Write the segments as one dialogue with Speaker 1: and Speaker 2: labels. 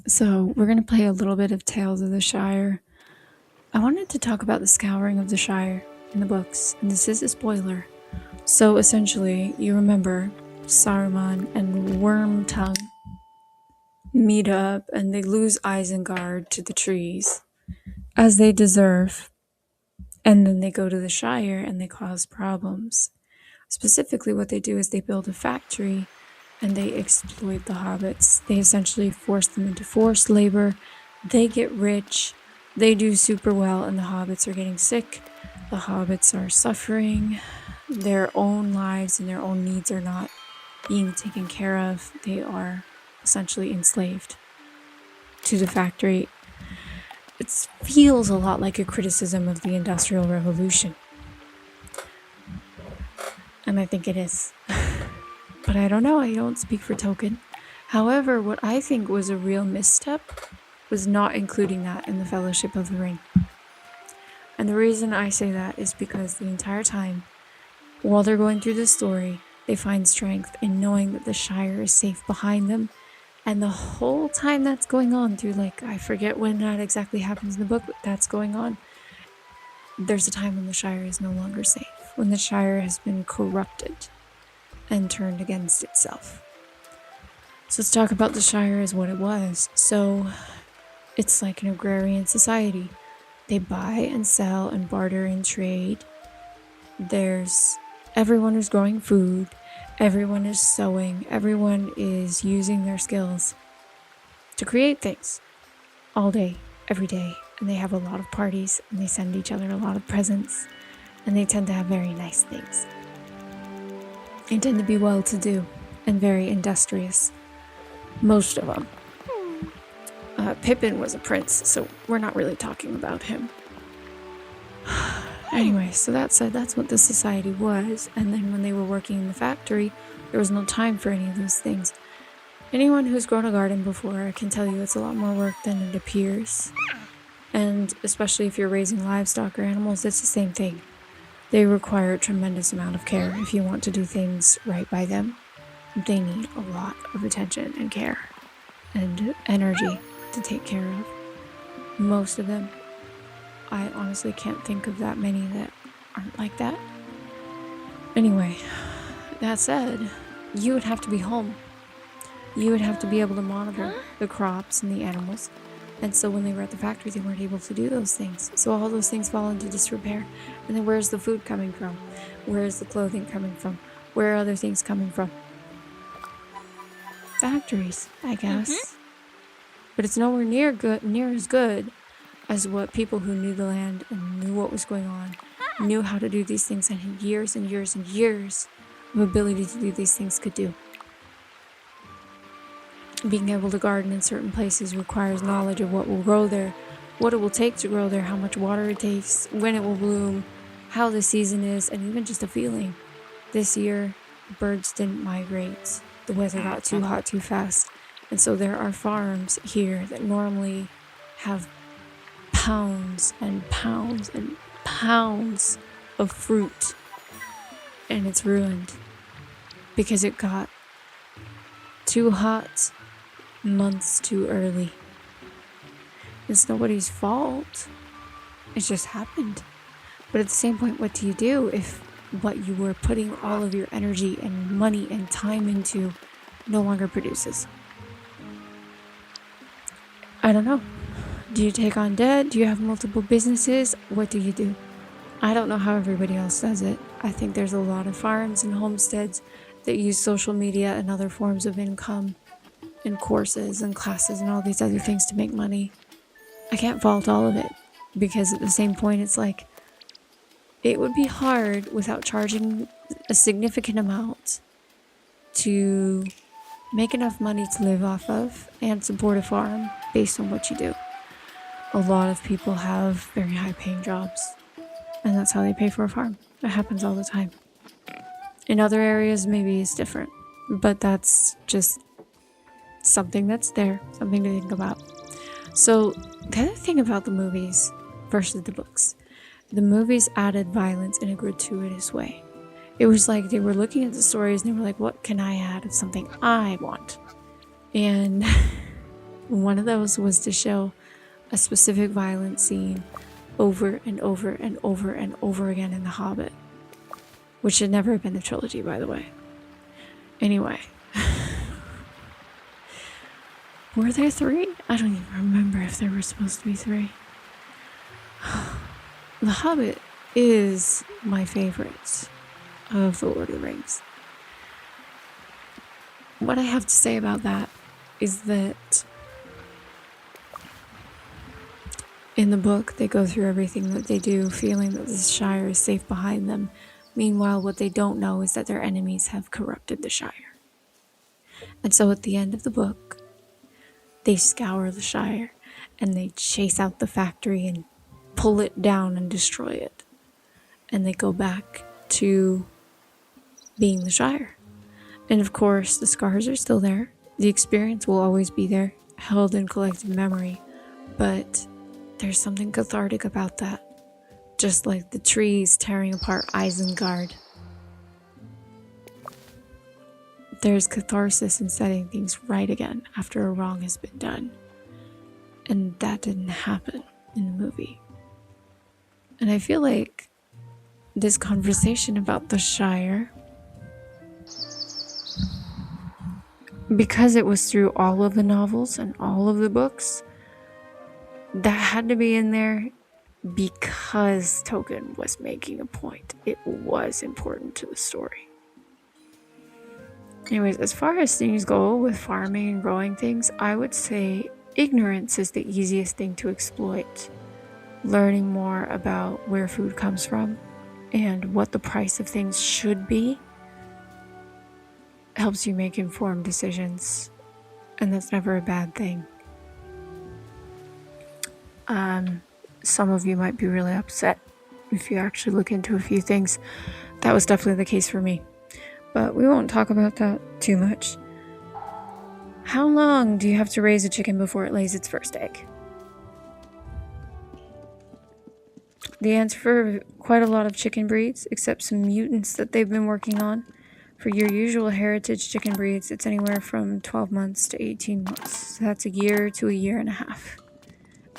Speaker 1: So, we're going to play a little bit of Tales of the Shire. I wanted to talk about the Scouring of the Shire in the books, and this is a spoiler. So, essentially, you remember Saruman and Wormtongue meet up and they lose Isengard to the trees, as they deserve, and then they go to the Shire and they cause problems. Specifically, what they do is they build a factory and they exploit the hobbits. They essentially force them into forced labor. They get rich. They do super well, and the hobbits are getting sick. The hobbits are suffering. Their own lives and their own needs are not being taken care of. They are essentially enslaved to the factory. It feels a lot like a criticism of the Industrial Revolution. And I think it is. But I don't know, I don't speak for Tolkien. However, what I think was a real misstep was not including that in the Fellowship of the Ring. And the reason I say that is because the entire time, while they're going through this story, they find strength in knowing that the Shire is safe behind them. And the whole time that's going on through, I forget when that exactly happens in the book, but that's going on. There's a time when the Shire is no longer safe, when the Shire has been corrupted and turned against itself. So let's talk about the Shire as what it was. So it's like an agrarian society. They buy and sell and barter and trade. There's everyone is growing food. Everyone is sewing. Everyone is using their skills to create things all day, every day. And they have a lot of parties and they send each other a lot of presents. And they tend to have very nice things. They tend to be well-to-do and very industrious. Most of them. Pippin was a prince, so we're not really talking about him. Anyway, so that said, that's what the society was. And then when they were working in the factory, there was no time for any of those things. Anyone who's grown a garden before can tell you it's a lot more work than it appears. And especially if you're raising livestock or animals, it's the same thing. They require a tremendous amount of care if you want to do things right by them. They need a lot of attention and care and energy to take care of. Most of them. I honestly can't think of that many that aren't like that. Anyway, that said, you would have to be home. You would have to be able to monitor the crops and the animals. And so when they were at the factory, they weren't able to do those things. So all those things fall into disrepair. And then where's the food coming from? Where's the clothing coming from? Where are other things coming from? Factories, I guess. Mm-hmm. But it's nowhere near as good as what people who knew the land and knew what was going on, knew how to do these things, and had years and years and years of ability to do these things could do. Being able to garden in certain places requires knowledge of what will grow there, what it will take to grow there, how much water it takes, when it will bloom, how the season is, and even just a feeling. This year, birds didn't migrate. The weather got too hot too fast. And so there are farms here that normally have pounds and pounds and pounds of fruit. And it's ruined because it got too hot months too early. It's nobody's fault. It just happened. But at the same point, what do you do if what you were putting all of your energy and money and time into no longer produces? I don't know. Do you take on debt? Do you have multiple businesses? What do you do? I don't know how everybody else does it. I think there's a lot of farms and homesteads that use social media and other forms of income and courses and classes and all these other things to make money. I can't fault all of it because at the same point it's like it would be hard without charging a significant amount to make enough money to live off of and support a farm based on what you do. A lot of people have very high paying jobs and that's how they pay for a farm. It happens all the time. In other areas maybe it's different, but that's just something that's there, something to think about. So the other thing about the movies versus the books, the movies added violence in a gratuitous way. It was like they were looking at the stories and they were like, what can I add of something I want? And One of those was to show a specific violent scene over and over and over and over again in The Hobbit, which should never have been the trilogy, by the way. Anyway, were there 3? I don't even remember if there were supposed to be 3. The Hobbit is my favorite of the Lord of the Rings. What I have to say about that is that in the book, they go through everything that they do, feeling that the Shire is safe behind them. Meanwhile, what they don't know is that their enemies have corrupted the Shire. And so at the end of the book, they scour the Shire and they chase out the factory and pull it down and destroy it. And they go back to being the Shire. And of course, the scars are still there. The experience will always be there, held in collective memory. But there's something cathartic about that. Just like the trees tearing apart Isengard. There's catharsis in setting things right again after a wrong has been done. And that didn't happen in the movie. And I feel like this conversation about the Shire, because it was through all of the novels and all of the books, that had to be in there because Tolkien was making a point. It was important to the story. Anyways, as far as things go with farming and growing things, I would say ignorance is the easiest thing to exploit. Learning more about where food comes from and what the price of things should be helps you make informed decisions, and that's never a bad thing. Some of you might be really upset if you actually look into a few things. That was definitely the case for me, but we won't talk about that too much. How long do you have to raise a chicken before it lays its first egg? The answer for quite a lot of chicken breeds, except some mutants that they've been working on, for your usual heritage chicken breeds, it's anywhere from 12 months to 18 months. So that's a year to a year and a half.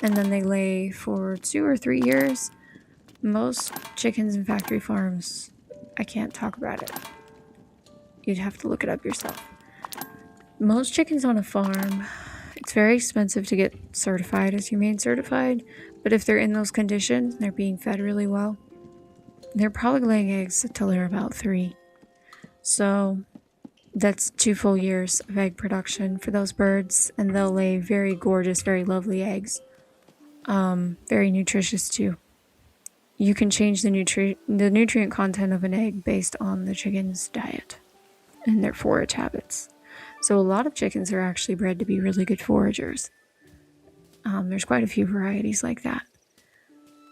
Speaker 1: And then they lay for 2 or 3 years. Most chickens in factory farms, I can't talk about it. You'd have to look it up yourself. Most chickens on a farm, it's very expensive to get certified as humane certified, but if they're in those conditions and they're being fed really well, they're probably laying eggs until they're about 3. So that's 2 full years of egg production for those birds, and they'll lay very gorgeous, very lovely eggs. Very nutritious too. You can change the nutrient content of an egg based on the chicken's diet and their forage habits. So a lot of chickens are actually bred to be really good foragers. There's quite a few varieties like that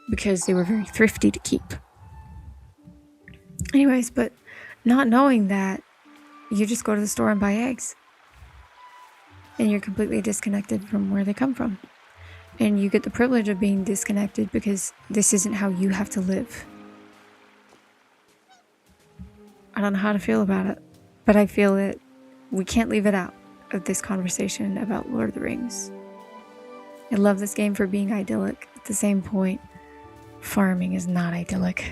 Speaker 1: because they were very thrifty to keep. Anyways, but not knowing that, you just go to the store and buy eggs. And you're completely disconnected from where they come from. And you get the privilege of being disconnected because this isn't how you have to live. I don't know how to feel about it, but I feel that we can't leave it out of this conversation about Lord of the Rings. I love this game for being idyllic. At the same point, farming is not idyllic.